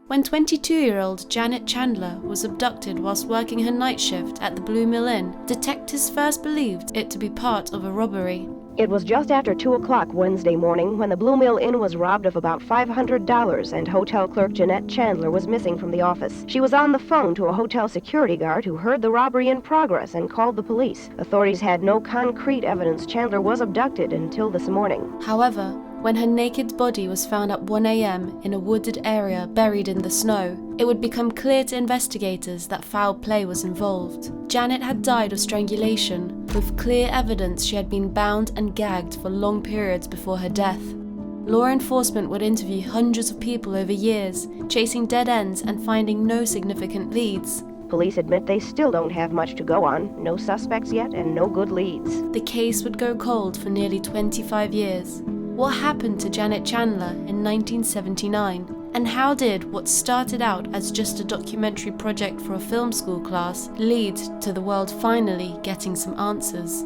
When 22-year-old Janet Chandler was abducted whilst working her night shift at the Blue Mill Inn, detectives first believed it to be part of a robbery. It was just after 2 o'clock Wednesday morning when the Blue Mill Inn was robbed of about $500 and hotel clerk Janet Chandler was missing from the office. She was on the phone to a hotel security guard who heard the robbery in progress and called the police. Authorities had no concrete evidence Chandler was abducted until this morning. However, when her naked body was found at 1 a.m. in a wooded area buried in the snow, it would become clear to investigators that foul play was involved. Janet had died of strangulation, with clear evidence she had been bound and gagged for long periods before her death. Law enforcement would interview hundreds of people over years, chasing dead ends and finding no significant leads. Police admit they still don't have much to go on. No suspects yet and no good leads. The case would go cold for nearly 25 years. What happened to Janet Chandler in 1979? And how did what started out as just a documentary project for a film school class lead to the world finally getting some answers?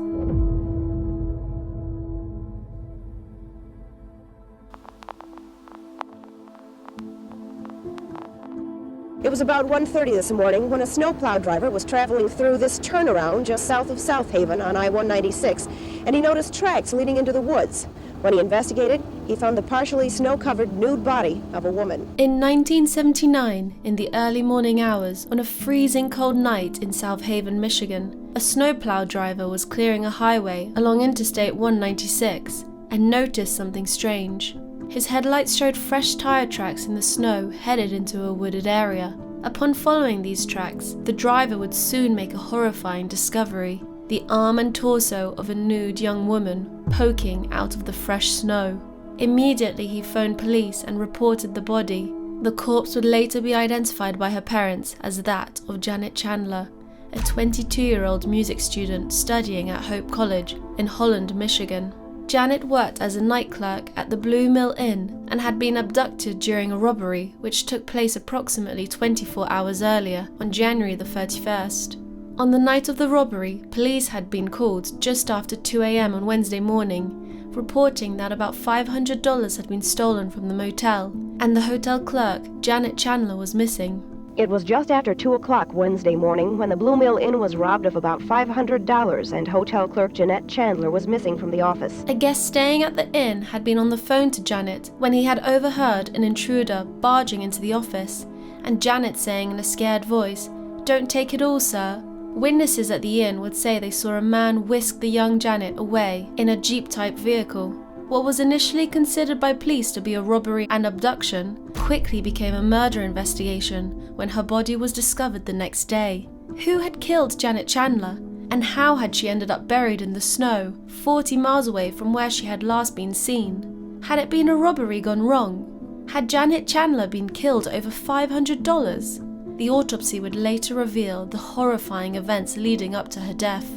It was about 1:30 this morning when a snowplow driver was traveling through this turnaround just south of South Haven on I-196, and he noticed tracks leading into the woods. When he investigated, he found the partially snow-covered nude body of a woman. In 1979, in the early morning hours, on a freezing cold night in South Haven, Michigan, a snowplow driver was clearing a highway along Interstate 196 and noticed something strange. His headlights showed fresh tire tracks in the snow headed into a wooded area. Upon following these tracks, the driver would soon make a horrifying discovery: the arm and torso of a nude young woman poking out of the fresh snow. Immediately he phoned police and reported the body. The corpse would later be identified by her parents as that of Janet Chandler, a 22-year-old music student studying at Hope College in Holland, Michigan. Janet worked as a night clerk at the Blue Mill Inn and had been abducted during a robbery which took place approximately 24 hours earlier, on January the 31st. On the night of the robbery, police had been called just after 2 a.m. on Wednesday morning, reporting that about $500 had been stolen from the motel, and the hotel clerk, Janet Chandler, was missing. It was just after 2 o'clock Wednesday morning when the Blue Mill Inn was robbed of about $500 and hotel clerk Janet Chandler was missing from the office. A guest staying at the inn had been on the phone to Janet when he had overheard an intruder barging into the office, and Janet saying in a scared voice, "Don't take it all, sir." Witnesses at the inn would say they saw a man whisk the young Janet away in a Jeep-type vehicle. What was initially considered by police to be a robbery and abduction quickly became a murder investigation when her body was discovered the next day. Who had killed Janet Chandler? And how had she ended up buried in the snow, 40 miles away from where she had last been seen? Had it been a robbery gone wrong? Had Janet Chandler been killed over $500? The autopsy would later reveal the horrifying events leading up to her death.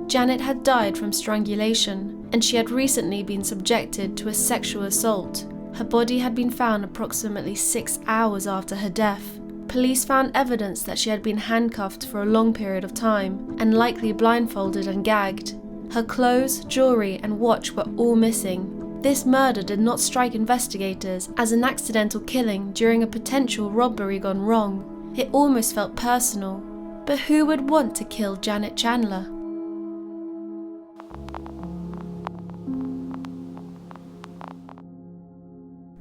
Janet had died from strangulation, and she had recently been subjected to a sexual assault. Her body had been found approximately 6 hours after her death. Police found evidence that she had been handcuffed for a long period of time, and likely blindfolded and gagged. Her clothes, jewelry, and watch were all missing. This murder did not strike investigators as an accidental killing during a potential robbery gone wrong. It almost felt personal. But who would want to kill Janet Chandler?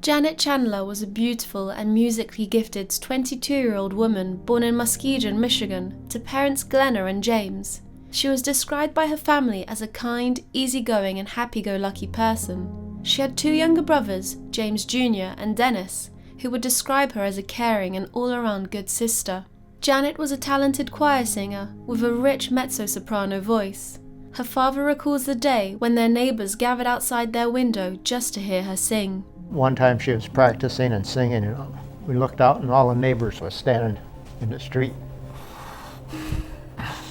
Janet Chandler was a beautiful and musically gifted 22-year-old woman born in Muskegon, Michigan, to parents Glenna and James. She was described by her family as a kind, easygoing and happy-go-lucky person. She had 2 younger brothers, James Jr. and Dennis, who would describe her as a caring and all-around good sister. Janet was a talented choir singer with a rich mezzo-soprano voice. Her father recalls the day when their neighbors gathered outside their window just to hear her sing. One time she was practicing and singing, and we looked out and all the neighbors were standing in the street.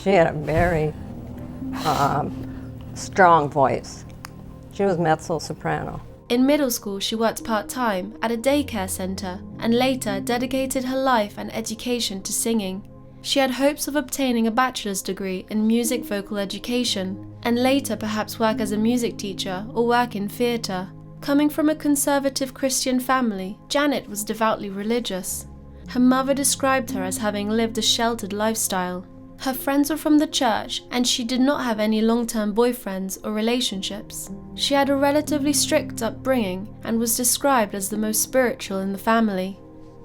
She had a very strong voice. She was mezzo-soprano. In middle school, she worked part-time at a daycare center and later dedicated her life and education to singing. She had hopes of obtaining a bachelor's degree in music vocal education and later perhaps work as a music teacher or work in theater. Coming from a conservative Christian family, Janet was devoutly religious. Her mother described her as having lived a sheltered lifestyle. Her friends were from the church, and she did not have any long-term boyfriends or relationships. She had a relatively strict upbringing and was described as the most spiritual in the family.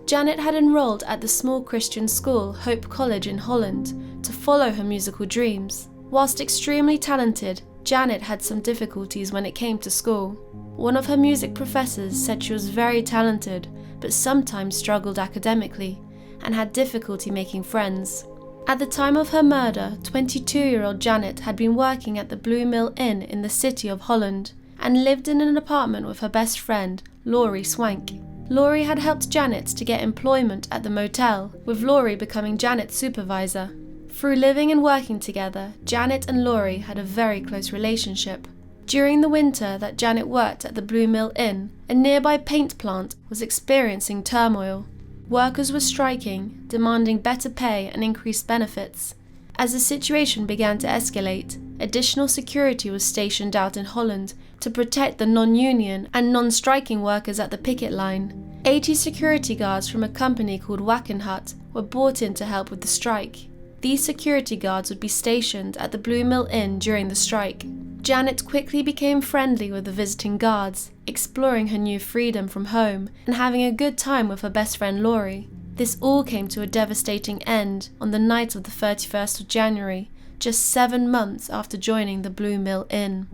Janet had enrolled at the small Christian school Hope College in Holland to follow her musical dreams. Whilst extremely talented, Janet had some difficulties when it came to school. One of her music professors said she was very talented, but sometimes struggled academically and had difficulty making friends. At the time of her murder, 22-year-old Janet had been working at the Blue Mill Inn in the city of Holland and lived in an apartment with her best friend, Laurie Swank. Laurie had helped Janet to get employment at the motel, with Laurie becoming Janet's supervisor. Through living and working together, Janet and Laurie had a very close relationship. During the winter that Janet worked at the Blue Mill Inn, a nearby paint plant was experiencing turmoil. Workers were striking, demanding better pay and increased benefits. As the situation began to escalate, additional security was stationed out in Holland to protect the non-union and non-striking workers at the picket line. 80 security guards from a company called Wackenhut were brought in to help with the strike. These security guards would be stationed at the Blue Mill Inn during the strike. Janet quickly became friendly with the visiting guards, exploring her new freedom from home and having a good time with her best friend Laurie. This all came to a devastating end on the night of the 31st of January, just 7 months after joining the Blue Mill Inn.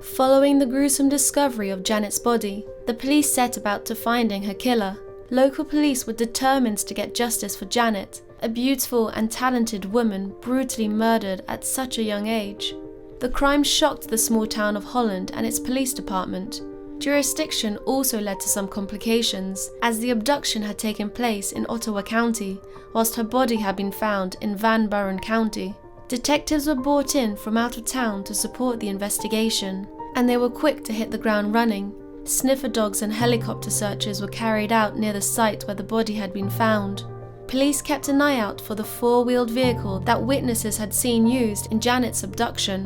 Following the gruesome discovery of Janet's body, the police set about to finding her killer. Local police were determined to get justice for Janet, a beautiful and talented woman brutally murdered at such a young age. The crime shocked the small town of Holland and its police department. Jurisdiction also led to some complications, as the abduction had taken place in Ottawa County, whilst her body had been found in Van Buren County. Detectives were brought in from out of town to support the investigation, and they were quick to hit the ground running. Sniffer dogs and helicopter searches were carried out near the site where the body had been found. Police kept an eye out for the four-wheeled vehicle that witnesses had seen used in Janet's abduction,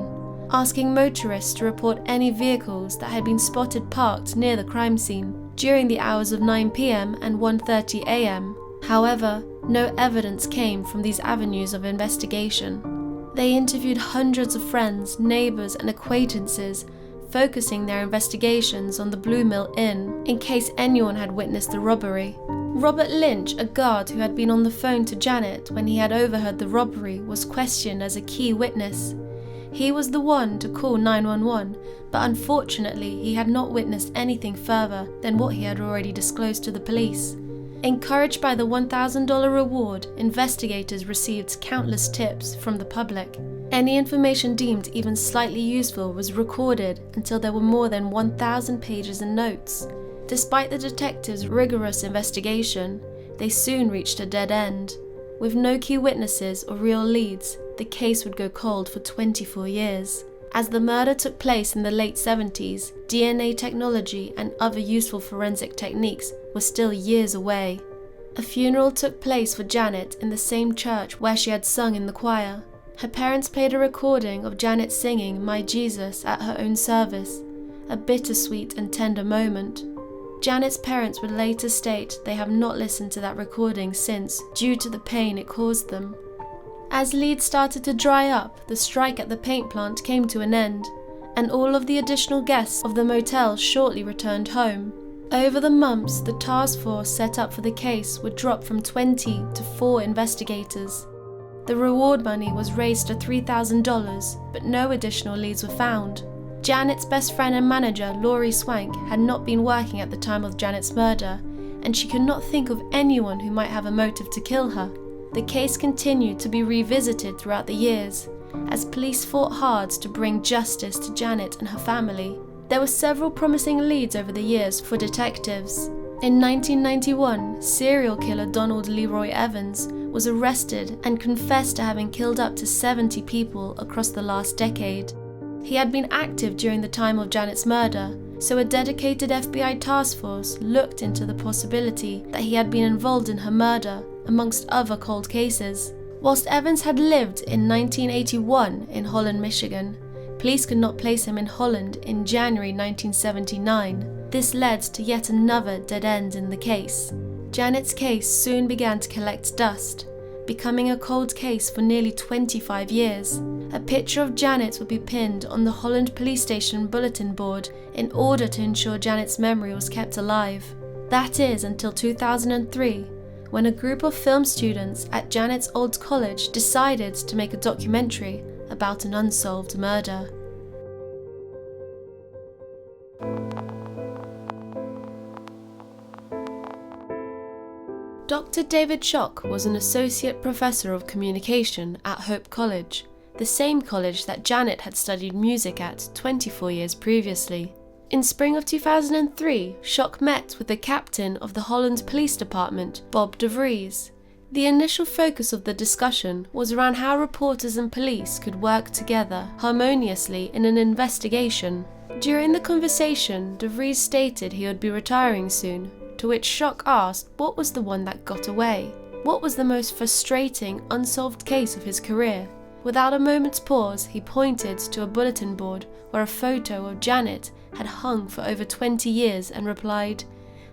asking motorists to report any vehicles that had been spotted parked near the crime scene during the hours of 9 p.m. and 1:30 a.m. However, no evidence came from these avenues of investigation. They interviewed hundreds of friends, neighbors, and acquaintances, focusing their investigations on the Blue Mill Inn in case anyone had witnessed the robbery. Robert Lynch, a guard who had been on the phone to Janet when he had overheard the robbery, was questioned as a key witness. He was the one to call 911, but unfortunately he had not witnessed anything further than what he had already disclosed to the police. Encouraged by the $1,000 reward, investigators received countless tips from the public. Any information deemed even slightly useful was recorded until there were more than 1,000 pages in notes. Despite the detectives' rigorous investigation, they soon reached a dead end. With no key witnesses or real leads, the case would go cold for 24 years. As the murder took place in the late 70s, DNA technology and other useful forensic techniques were still years away. A funeral took place for Janet in the same church where she had sung in the choir. Her parents played a recording of Janet singing My Jesus at her own service, a bittersweet and tender moment. Janet's parents would later state they have not listened to that recording since, due to the pain it caused them. As leads started to dry up, the strike at the paint plant came to an end, and all of the additional guests of the motel shortly returned home. Over the months, the task force set up for the case would drop from 20 to 4 investigators. The reward money was raised to $3,000, but no additional leads were found. Janet's best friend and manager, Laurie Swank, had not been working at the time of Janet's murder, and she could not think of anyone who might have a motive to kill her. The case continued to be revisited throughout the years, as police fought hard to bring justice to Janet and her family. There were several promising leads over the years for detectives. In 1991, serial killer Donald Leroy Evans was arrested and confessed to having killed up to 70 people across the last decade. He had been active during the time of Janet's murder, so a dedicated FBI task force looked into the possibility that he had been involved in her murder, amongst other cold cases. Whilst Evans had lived in 1981 in Holland, Michigan, police could not place him in Holland in January 1979. This led to yet another dead end in the case. Janet's case soon began to collect dust, becoming a cold case for nearly 25 years. A picture of Janet would be pinned on the Holland police station bulletin board in order to ensure Janet's memory was kept alive. That is until 2003, when a group of film students at Janet's old college decided to make a documentary about an unsolved murder. Dr. David Schock was an associate professor of communication at Hope College, the same college that Janet had studied music at 24 years previously. In spring of 2003, Schock met with the captain of the Holland Police Department, Bob de Vries. The initial focus of the discussion was around how reporters and police could work together harmoniously in an investigation. During the conversation, de Vries stated he would be retiring soon, to which Schock asked what was the one that got away. What was the most frustrating, unsolved case of his career? Without a moment's pause, he pointed to a bulletin board where a photo of Janet had hung for over 20 years and replied,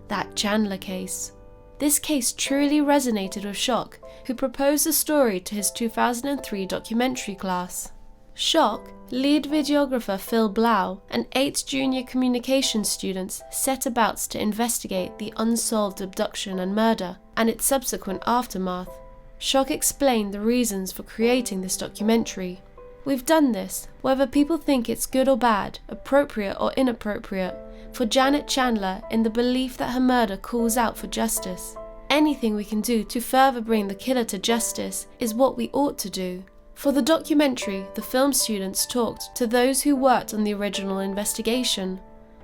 "That Chandler case." This case truly resonated with Schock, who proposed the story to his 2003 documentary class. Schock, lead videographer Phil Blau, and 8 junior communications students set about to investigate the unsolved abduction and murder and its subsequent aftermath. Schock explained the reasons for creating this documentary. "We've done this, whether people think it's good or bad, appropriate or inappropriate, for Janet Chandler in the belief that her murder calls out for justice. Anything we can do to further bring the killer to justice is what we ought to do." For the documentary, the film students talked to those who worked on the original investigation,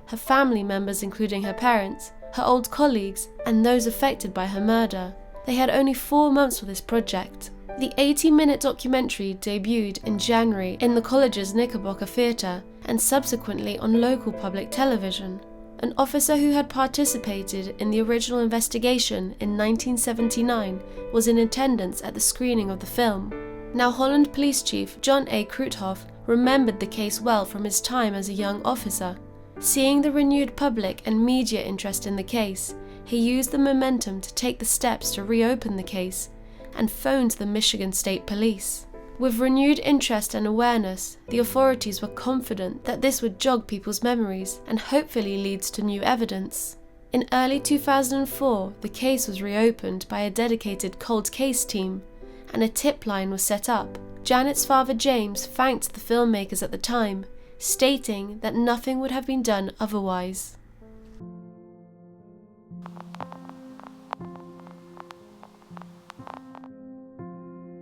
her family members including her parents, her old colleagues, and those affected by her murder. They had only 4 months for this project. The 80-minute documentary debuted in January in the college's Knickerbocker Theatre and subsequently on local public television. An officer who had participated in the original investigation in 1979 was in attendance at the screening of the film. Now Holland Police Chief John A. Kruithof remembered the case well from his time as a young officer. Seeing the renewed public and media interest in the case, he used the momentum to take the steps to reopen the case and phoned the Michigan State Police. With renewed interest and awareness, the authorities were confident that this would jog people's memories and hopefully lead to new evidence. In early 2004, the case was reopened by a dedicated cold case team, and a tip line was set up. Janet's father James thanked the filmmakers at the time, stating that nothing would have been done otherwise.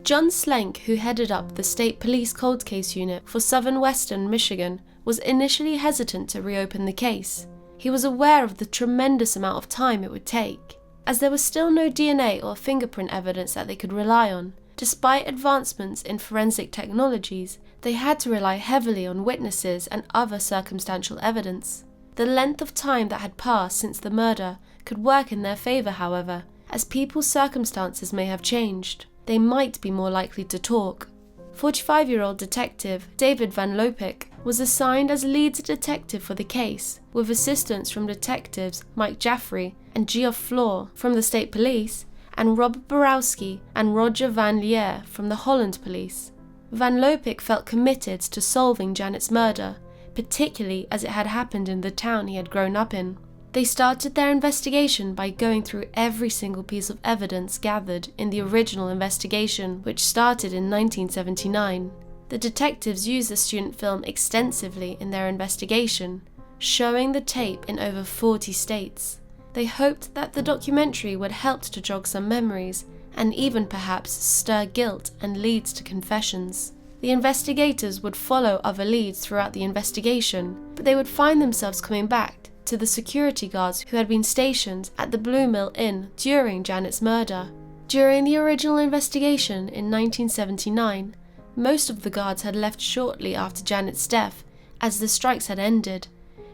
John Slenk, who headed up the State Police Cold Case Unit for Southern Western Michigan, was initially hesitant to reopen the case. He was aware of the tremendous amount of time it would take, as there was still no DNA or fingerprint evidence that they could rely on. Despite advancements in forensic technologies, they had to rely heavily on witnesses and other circumstantial evidence. The length of time that had passed since the murder could work in their favour, however, as people's circumstances may have changed. They might be more likely to talk. 45-year-old detective David Van Lopik was assigned as lead detective for the case, with assistance from detectives Mike Jaffrey and Geoff Floor from the State Police, and Rob Borowski and Roger Van Lier from the Holland Police. Van Lopik felt committed to solving Janet's murder, particularly as it had happened in the town he had grown up in. They started their investigation by going through every single piece of evidence gathered in the original investigation, which started in 1979. The detectives used the student film extensively in their investigation, showing the tape in over 40 states. They hoped that the documentary would help to jog some memories and even perhaps stir guilt and lead to confessions. The investigators would follow other leads throughout the investigation, but they would find themselves coming back to the security guards who had been stationed at the Blue Mill Inn during Janet's murder. During the original investigation in 1979, most of the guards had left shortly after Janet's death, as the strikes had ended,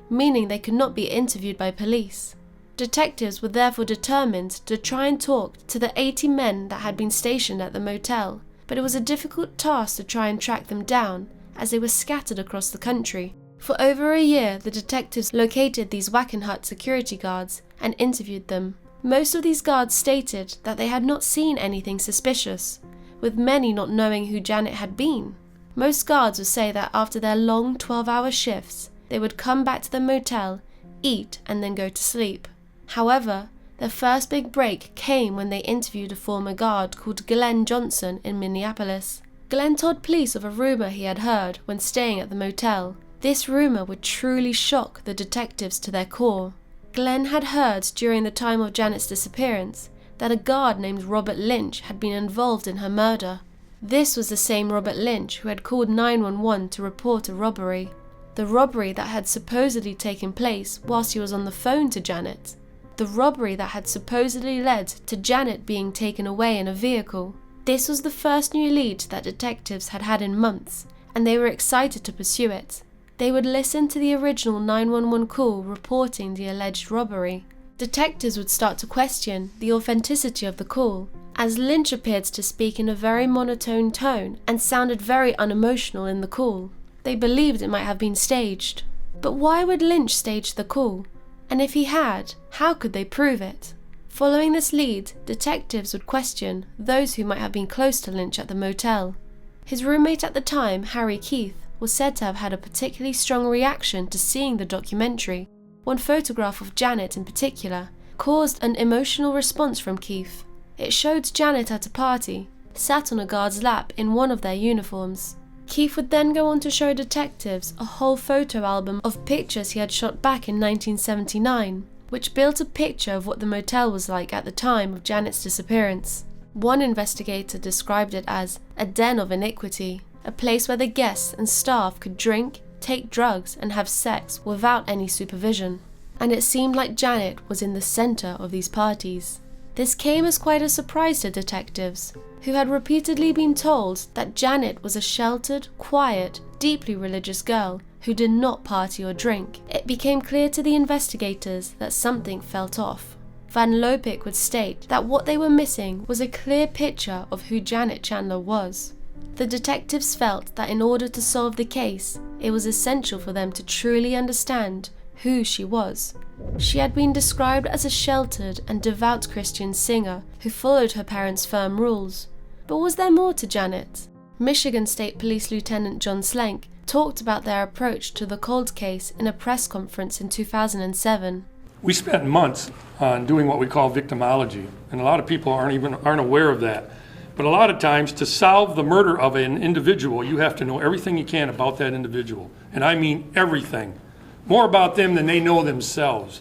meaning they could not be interviewed by police. Detectives were therefore determined to try and talk to the 80 men that had been stationed at the motel, but it was a difficult task to try and track them down, as they were scattered across the country. For over a year, the detectives located these Wackenhut security guards and interviewed them. Most of these guards stated that they had not seen anything suspicious, with many not knowing who Janet had been. Most guards would say that after their long 12-hour shifts, they would come back to the motel, eat, and then go to sleep. However, their first big break came when they interviewed a former guard called Glenn Johnson in Minneapolis. Glenn told police of a rumor he had heard when staying at the motel. This rumor would truly shock the detectives to their core. Glenn had heard during the time of Janet's disappearance that a guard named Robert Lynch had been involved in her murder. This was the same Robert Lynch who had called 911 to report a robbery. The robbery that had supposedly taken place whilst he was on the phone to Janet. The robbery that had supposedly led to Janet being taken away in a vehicle. This was the first new lead that detectives had had in months, and they were excited to pursue it. They would listen to the original 911 call reporting the alleged robbery. Detectives would start to question the authenticity of the call, as Lynch appeared to speak in a very monotone tone and sounded very unemotional in the call. They believed it might have been staged. But why would Lynch stage the call? And if he had, how could they prove it? Following this lead, detectives would question those who might have been close to Lynch at the motel. His roommate at the time, Harry Keith, was said to have had a particularly strong reaction to seeing the documentary. One photograph of Janet in particular caused an emotional response from Keith. It showed Janet at a party, sat on a guard's lap in one of their uniforms. Keith would then go on to show detectives a whole photo album of pictures he had shot back in 1979, which built a picture of what the motel was like at the time of Janet's disappearance. One investigator described it as a den of iniquity, a place where the guests and staff could drink, take drugs, and have sex without any supervision. And it seemed like Janet was in the center of these parties. This came as quite a surprise to detectives, who had repeatedly been told that Janet was a sheltered, quiet, deeply religious girl who did not party or drink. It became clear to the investigators that something felt off. Van Lopik would state that what they were missing was a clear picture of who Janet Chandler was. The detectives felt that in order to solve the case, it was essential for them to truly understand who she was. She had been described as a sheltered and devout Christian singer who followed her parents' firm rules. But was there more to Janet? Michigan State Police Lieutenant John Slenk talked about their approach to the cold case in a press conference in 2007. We spent months on doing what we call victimology, and a lot of people aren't aware of that. But a lot of times, to solve the murder of an individual, you have to know everything you can about that individual. And I mean everything. More about them than they know themselves.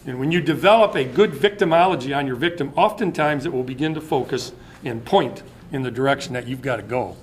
And when you develop a good victimology on your victim, oftentimes it will begin to focus and point in the direction that you've got to go.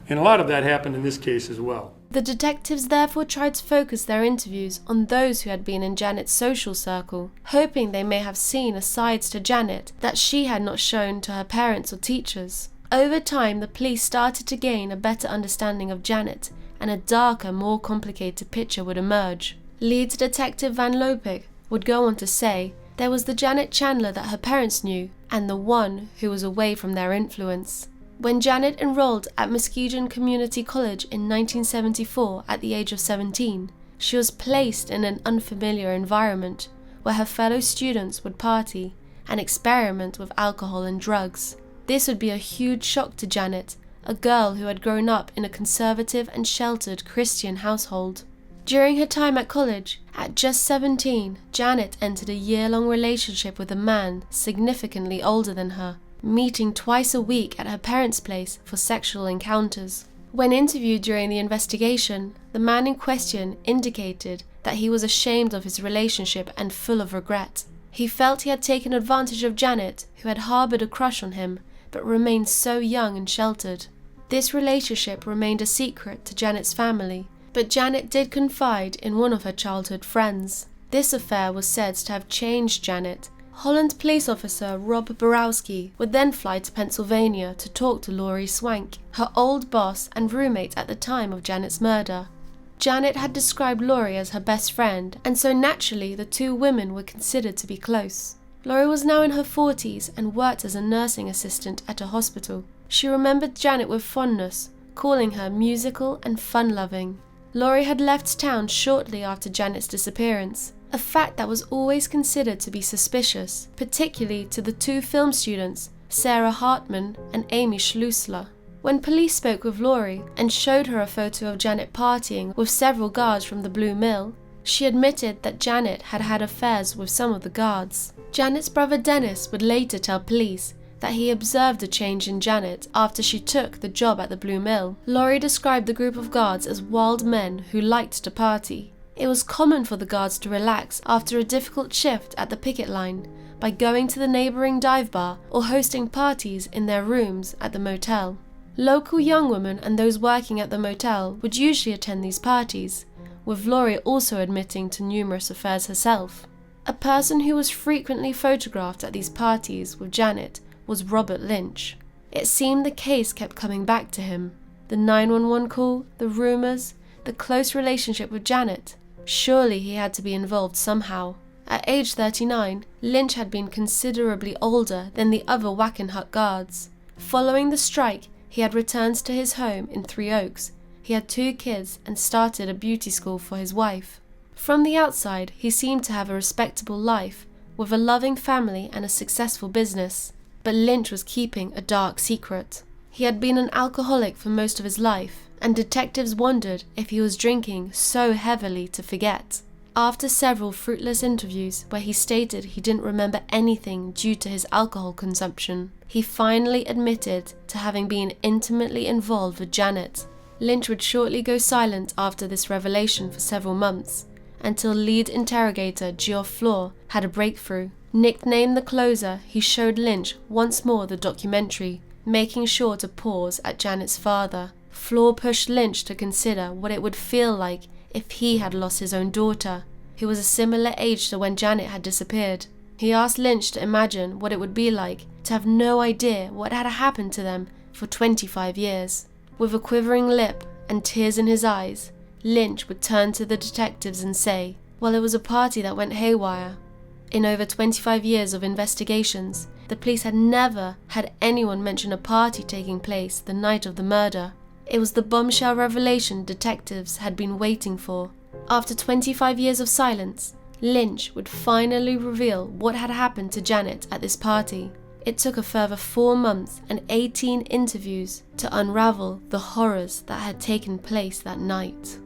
And a lot of that happened in this case as well. The detectives therefore tried to focus their interviews on those who had been in Janet's social circle, hoping they may have seen sides to Janet that she had not shown to her parents or teachers. Over time, the police started to gain a better understanding of Janet, and a darker, more complicated picture would emerge. Lead detective Van Lopik would go on to say there was the Janet Chandler that her parents knew, and the one who was away from their influence. When Janet enrolled at Muskegon Community College in 1974 at the age of 17, she was placed in an unfamiliar environment where her fellow students would party and experiment with alcohol and drugs. This would be a huge shock to Janet, a girl who had grown up in a conservative and sheltered Christian household. During her time at college, at just 17, Janet entered a year-long relationship with a man significantly older than her, meeting twice a week at her parents' place for sexual encounters. When interviewed during the investigation, the man in question indicated that he was ashamed of his relationship and full of regret. He felt he had taken advantage of Janet, who had harbored a crush on him, but remained so young and sheltered. This relationship remained a secret to Janet's family, but Janet did confide in one of her childhood friends. This affair was said to have changed Janet. Holland police officer Rob Borowski would then fly to Pennsylvania to talk to Laurie Swank, her old boss and roommate at the time of Janet's murder. Janet had described Laurie as her best friend, and so naturally the two women were considered to be close. Laurie was now in her 40s and worked as a nursing assistant at a hospital. She remembered Janet with fondness, calling her musical and fun-loving. Laurie had left town shortly after Janet's disappearance, a fact that was always considered to be suspicious, particularly to the two film students, Sarah Hartman and Amy Schleusler. When police spoke with Laurie and showed her a photo of Janet partying with several guards from the Blue Mill, she admitted that Janet had had affairs with some of the guards. Janet's brother Dennis would later tell police that he observed a change in Janet after she took the job at the Blue Mill. Laurie described the group of guards as wild men who liked to party. It was common for the guards to relax after a difficult shift at the picket line by going to the neighbouring dive bar or hosting parties in their rooms at the motel. Local young women and those working at the motel would usually attend these parties, with Laurie also admitting to numerous affairs herself. A person who was frequently photographed at these parties with Janet was Robert Lynch. It seemed the case kept coming back to him. The 911 call, the rumours, the close relationship with Janet. Surely he had to be involved somehow. At age 39, Lynch had been considerably older than the other Wackenhut guards. Following the strike, he had returned to his home in Three Oaks. He had 2 kids and started a beauty school for his wife. From the outside, he seemed to have a respectable life, with a loving family and a successful business. But Lynch was keeping a dark secret. He had been an alcoholic for most of his life, and detectives wondered if he was drinking so heavily to forget. After several fruitless interviews where he stated he didn't remember anything due to his alcohol consumption, he finally admitted to having been intimately involved with Janet. Lynch would shortly go silent after this revelation for several months, until lead interrogator Geoff Flor had a breakthrough. Nicknamed the Closer, he showed Lynch once more the documentary, making sure to pause at Janet's father. Flor pushed Lynch to consider what it would feel like if he had lost his own daughter, who was a similar age to when Janet had disappeared. He asked Lynch to imagine what it would be like to have no idea what had happened to them for 25 years. With a quivering lip and tears in his eyes, Lynch would turn to the detectives and say, "Well, it was a party that went haywire." In over 25 years of investigations, the police had never had anyone mention a party taking place the night of the murder. It was the bombshell revelation detectives had been waiting for. After 25 years of silence, Lynch would finally reveal what had happened to Janet at this party. It took a further 4 months and 18 interviews to unravel the horrors that had taken place that night.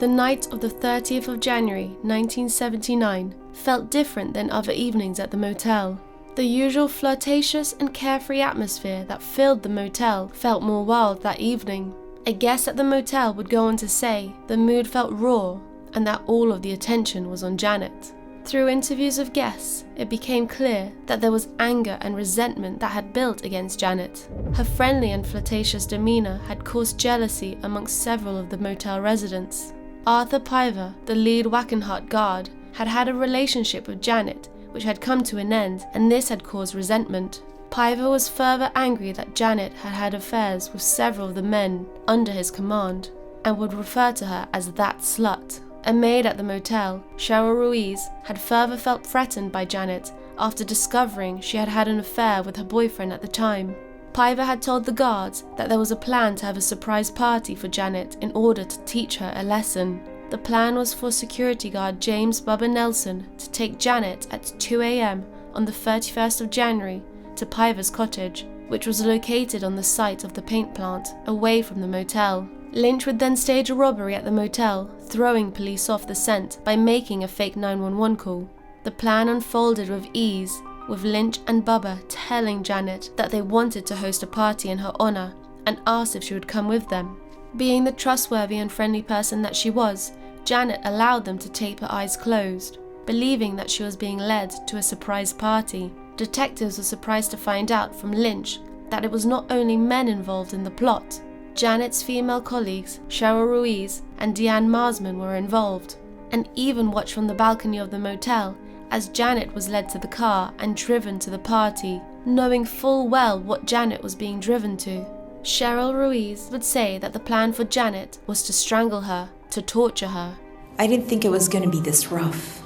The night of the 30th of January 1979 felt different than other evenings at the motel. The usual flirtatious and carefree atmosphere that filled the motel felt more wild that evening. A guest at the motel would go on to say the mood felt raw and that all of the attention was on Janet. Through interviews of guests, it became clear that there was anger and resentment that had built against Janet. Her friendly and flirtatious demeanor had caused jealousy amongst several of the motel residents. Arthur Piver, the lead Wackenhut guard, had had a relationship with Janet which had come to an end, and this had caused resentment. Piver was further angry that Janet had had affairs with several of the men under his command, and would refer to her as that slut. A maid at the motel, Cheryl Ruiz, had further felt threatened by Janet after discovering she had had an affair with her boyfriend at the time. Piver had told the guards that there was a plan to have a surprise party for Janet in order to teach her a lesson. The plan was for security guard James Bubba Nelson to take Janet at 2 a.m. on the 31st of January to Piver's cottage, which was located on the site of the paint plant, away from the motel. Lynch would then stage a robbery at the motel, throwing police off the scent by making a fake 911 call. The plan unfolded with ease, with Lynch and Bubba telling Janet that they wanted to host a party in her honor and asked if she would come with them. Being the trustworthy and friendly person that she was, Janet allowed them to tape her eyes closed, believing that she was being led to a surprise party. Detectives were surprised to find out from Lynch that it was not only men involved in the plot. Janet's female colleagues, Cheryl Ruiz and Deanne Marsman, were involved, and even watched from the balcony of the motel as Janet was led to the car and driven to the party, knowing full well what Janet was being driven to. Cheryl Ruiz would say that the plan for Janet was to strangle her, to torture her. I didn't think it was going to be this rough.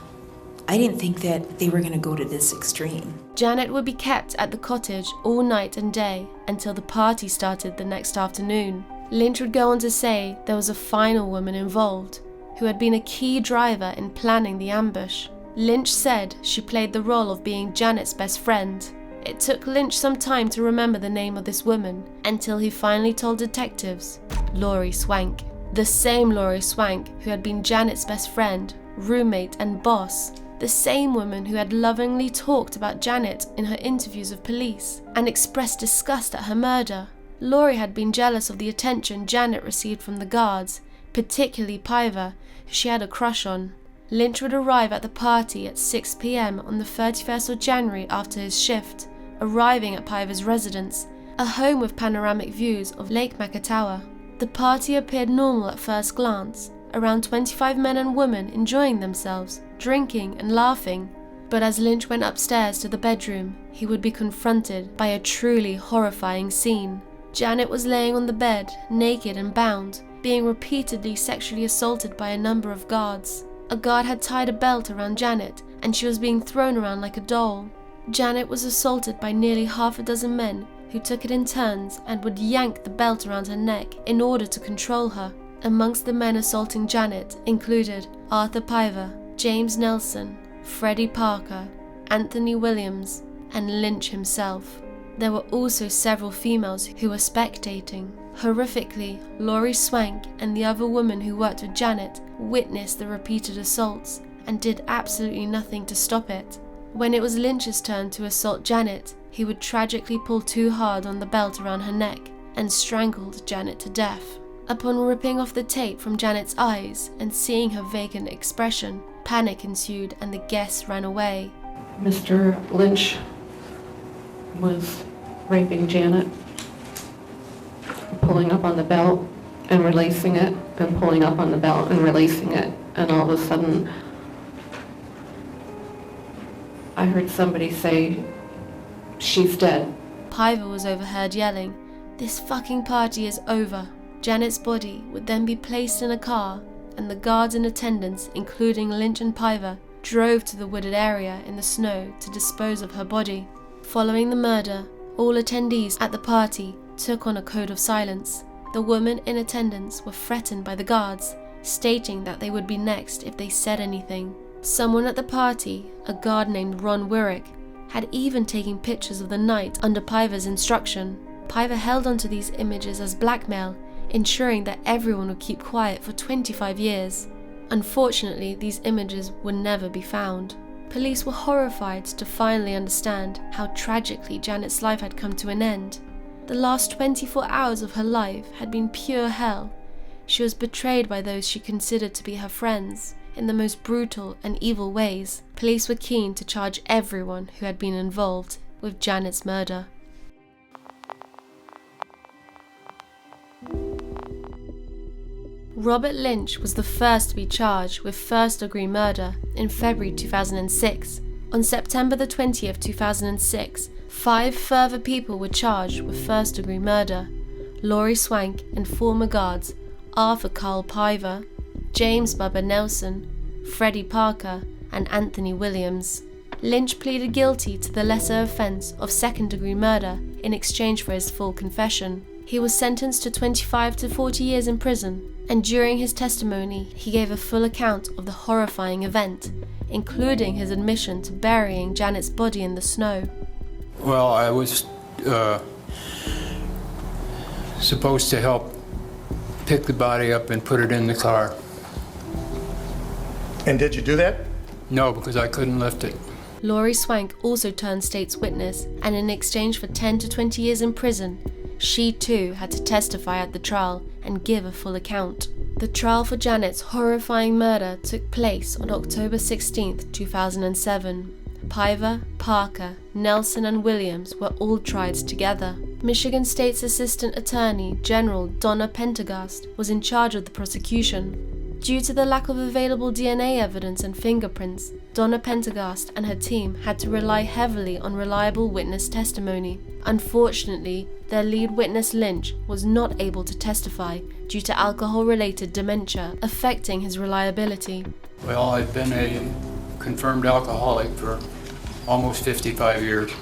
I didn't think that they were going to go to this extreme. Janet would be kept at the cottage all night and day until the party started the next afternoon. Lynch would go on to say there was a final woman involved, who had been a key driver in planning the ambush. Lynch said she played the role of being Janet's best friend. It took Lynch some time to remember the name of this woman, until he finally told detectives, Laurie Swank. The same Laurie Swank who had been Janet's best friend, roommate and boss. The same woman who had lovingly talked about Janet in her interviews with police and expressed disgust at her murder. Laurie had been jealous of the attention Janet received from the guards, particularly Piver, who she had a crush on. Lynch would arrive at the party at 6 p.m. on the 31st of January after his shift, arriving at Piver's residence, a home with panoramic views of Lake Makatawa. The party appeared normal at first glance, around 25 men and women enjoying themselves, drinking and laughing. But as Lynch went upstairs to the bedroom, he would be confronted by a truly horrifying scene. Janet was laying on the bed, naked and bound, being repeatedly sexually assaulted by a number of guards. A guard had tied a belt around Janet, and she was being thrown around like a doll. Janet was assaulted by nearly half a dozen men who took it in turns and would yank the belt around her neck in order to control her. Amongst the men assaulting Janet included Arthur Piver, James Nelson, Freddie Parker, Anthony Williams, and Lynch himself. There were also several females who were spectating. Horrifically, Laurie Swank and the other woman who worked with Janet witnessed the repeated assaults and did absolutely nothing to stop it. When it was Lynch's turn to assault Janet, he would tragically pull too hard on the belt around her neck and strangled Janet to death. Upon ripping off the tape from Janet's eyes and seeing her vacant expression, panic ensued and the guests ran away. Mr. Lynch was raping Janet, pulling up on the belt and releasing it, and pulling up on the belt and releasing it, and all of a sudden I heard somebody say, "She's dead." Piver was overheard yelling, "This fucking party is over." Janet's body would then be placed in a car, and the guards in attendance, including Lynch and Piver, drove to the wooded area in the snow to dispose of her body. Following the murder, all attendees at the party took on a code of silence. The women in attendance were threatened by the guards, stating that they would be next if they said anything. Someone at the party, a guard named Ron Wyrick, had even taken pictures of the night under Piver's instruction. Piver held onto these images as blackmail, ensuring that everyone would keep quiet for 25 years. Unfortunately, these images would never be found. Police were horrified to finally understand how tragically Janet's life had come to an end. The last 24 hours of her life had been pure hell. She was betrayed by those she considered to be her friends in the most brutal and evil ways. Police were keen to charge everyone who had been involved with Janet's murder. Robert Lynch was the first to be charged with first-degree murder in February 2006. On September the 20th, 2006, 5 further people were charged with first-degree murder: Laurie Swank and former guards Arthur Carl Piver, James Bubba Nelson, Freddie Parker, and Anthony Williams. Lynch pleaded guilty to the lesser offence of second-degree murder in exchange for his full confession. He was sentenced to 25 to 40 years in prison, and during his testimony, he gave a full account of the horrifying event, including his admission to burying Janet's body in the snow. Well, I was supposed to help pick the body up and put it in the car. And did you do that? No, because I couldn't lift it. Laurie Swank also turned state's witness, and in exchange for 10 to 20 years in prison, she too had to testify at the trial and give a full account. The trial for Janet's horrifying murder took place on October 16, 2007. Piver, Parker, Nelson, and Williams were all tried together. Michigan State's Assistant Attorney General Donna Pendergast was in charge of the prosecution. Due to the lack of available DNA evidence and fingerprints, Donna Pendergast and her team had to rely heavily on reliable witness testimony. Unfortunately, their lead witness Lynch was not able to testify due to alcohol-related dementia affecting his reliability. Well, I've been a confirmed alcoholic for almost 55 years,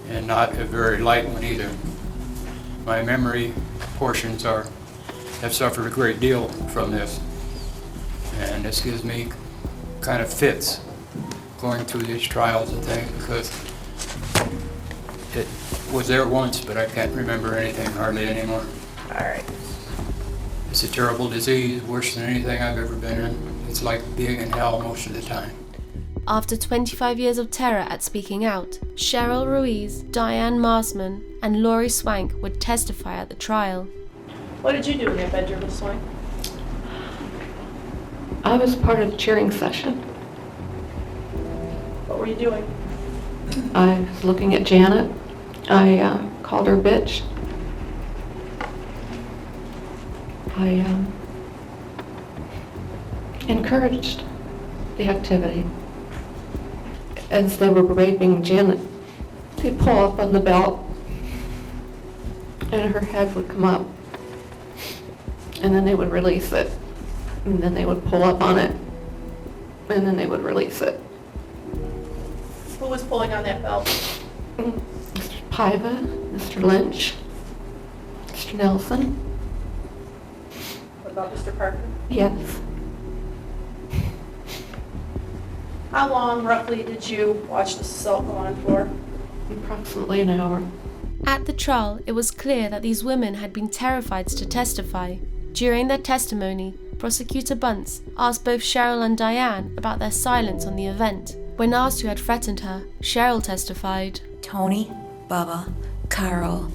and not a very light one either. My memory portions have suffered a great deal from this, and this gives me kind of fits going through these trials and things, because it was there once, but I can't remember anything hardly anymore. All right. It's a terrible disease, worse than anything I've ever been in. It's like being in hell most of the time. After 25 years of terror at speaking out, Cheryl Ruiz, Diane Marsman, and Laurie Swank would testify at the trial. What did you do in your bedroom, Miss Swank? I was part of the cheering session. What were you doing? I was looking at Janet. I called her bitch. I encouraged the activity. As they were raping Janet, they'd pull up on the belt and her head would come up, and then they would release it, and then they would pull up on it, and then they would release it. Who was pulling on that belt? Mr. Paiva, Mr. Lynch, Mr. Nelson. What about Mr. Parker? Yes. How long, roughly, did you watch this assault go on for? Approximately an hour. At the trial, it was clear that these women had been terrified to testify. During their testimony, Prosecutor Bunce asked both Cheryl and Diane about their silence on the event. When asked who had threatened her, Cheryl testified, Tony, Bubba, Carl,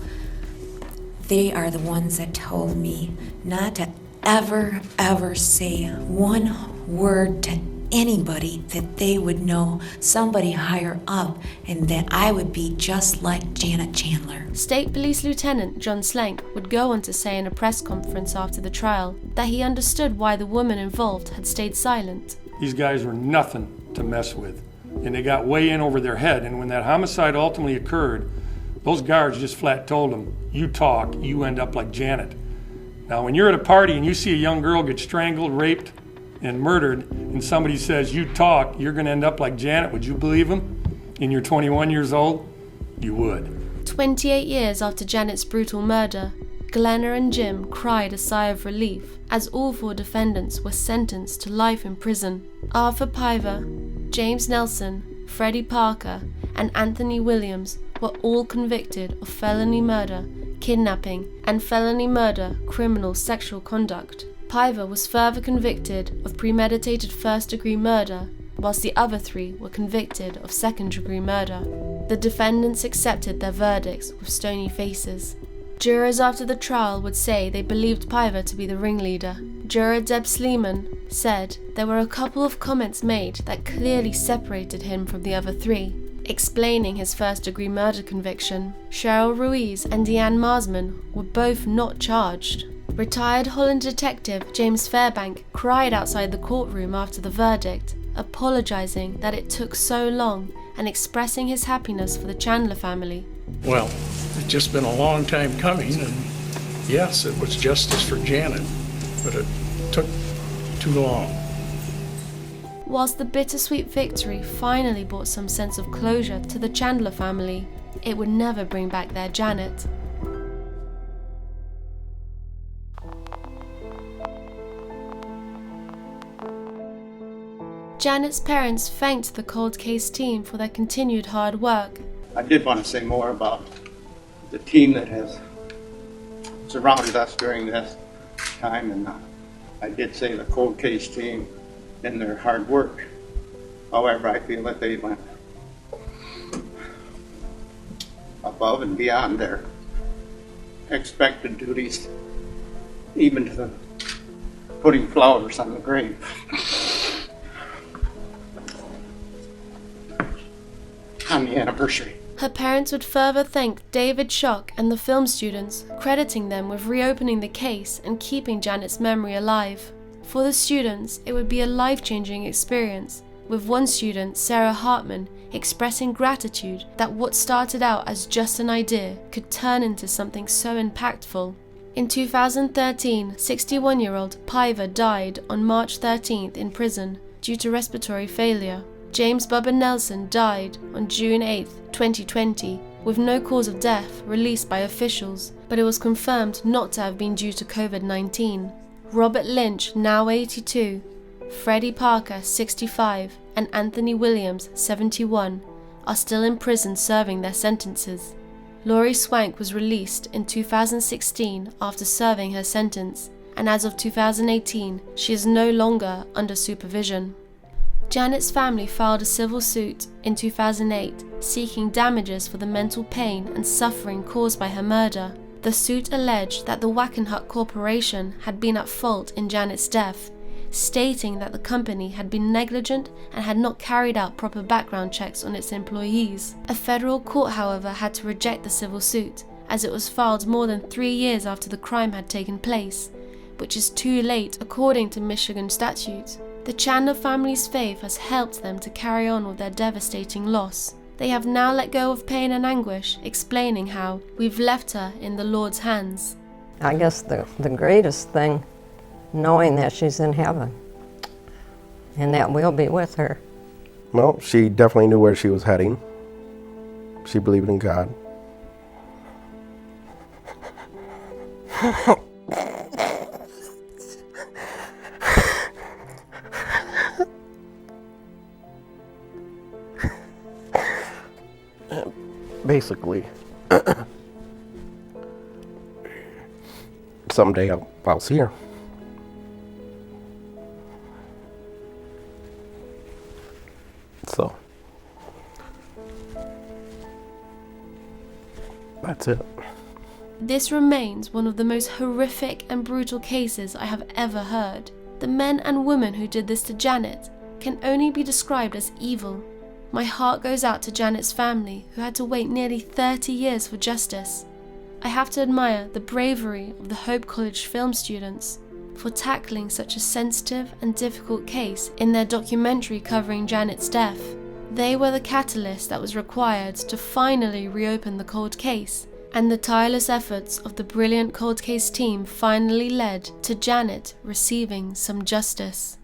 they are the ones that told me not to ever say one word to anybody, that they would know somebody higher up and that I would be just like Janet Chandler. State Police Lieutenant John Slank would go on to say in a press conference after the trial that he understood why the woman involved had stayed silent. These guys were nothing to mess with, and they got way in over their head, and when that homicide ultimately occurred, those guards just flat told them, you talk, you end up like Janet. Now when you're at a party and you see a young girl get strangled, raped, and murdered, and somebody says, you talk, you're going to end up like Janet, would you believe them? And you're 21 years old? You would. 28 years after Janet's brutal murder, Glenna and Jim cried a sigh of relief as all four defendants were sentenced to life in prison. Arthur Paiva, James Nelson, Freddie Parker, and Anthony Williams were all convicted of felony murder, kidnapping, and felony murder criminal sexual conduct. Paiva was further convicted of premeditated first-degree murder, whilst the other three were convicted of second-degree murder. The defendants accepted their verdicts with stony faces. Jurors after the trial would say they believed Paiva to be the ringleader. Juror Deb Sleeman said there were a couple of comments made that clearly separated him from the other three. Explaining his first-degree murder conviction, Cheryl Ruiz and Deanne Marsman were both not charged. Retired Holland detective James Fairbank cried outside the courtroom after the verdict, apologizing that it took so long and expressing his happiness for the Chandler family. Well, it's just been a long time coming, and yes, it was justice for Janet, but it took too long. Whilst the bittersweet victory finally brought some sense of closure to the Chandler family, it would never bring back their Janet. Janet's parents thanked the cold case team for their continued hard work. I did want to say more about the team that has surrounded us during this time, and I did say the cold case team and their hard work. However, I feel that they went above and beyond their expected duties, even to the putting flowers on the grave. On the anniversary. Her parents would further thank David Schock and the film students, crediting them with reopening the case and keeping Janet's memory alive. For the students, it would be a life-changing experience, with one student, Sarah Hartman, expressing gratitude that what started out as just an idea could turn into something so impactful. In 2013, 61-year-old Paiva died on March 13th in prison due to respiratory failure. James Bubba Nelson died on June 8, 2020, with no cause of death released by officials, but it was confirmed not to have been due to COVID-19. Robert Lynch, now 82, Freddie Parker, 65, and Anthony Williams, 71, are still in prison serving their sentences. Laurie Swank was released in 2016 after serving her sentence, and as of 2018, she is no longer under supervision. Janet's family filed a civil suit in 2008 seeking damages for the mental pain and suffering caused by her murder. The suit alleged that the Wackenhut Corporation had been at fault in Janet's death, stating that the company had been negligent and had not carried out proper background checks on its employees. A federal court, however, had to reject the civil suit, as it was filed more than 3 years after the crime had taken place, which is too late according to Michigan statute. The Chandler family's faith has helped them to carry on with their devastating loss. They have now let go of pain and anguish, explaining how we've left her in the Lord's hands. I guess the greatest thing, knowing that she's in heaven and that we'll be with her. Well, she definitely knew where she was heading. She believed in God. Basically, someday I'll see her. So, that's it. This remains one of the most horrific and brutal cases I have ever heard. The men and women who did this to Janet can only be described as evil. My heart goes out to Janet's family, who had to wait nearly 30 years for justice. I have to admire the bravery of the Hope College film students for tackling such a sensitive and difficult case in their documentary covering Janet's death. They were the catalyst that was required to finally reopen the cold case, and the tireless efforts of the brilliant cold case team finally led to Janet receiving some justice.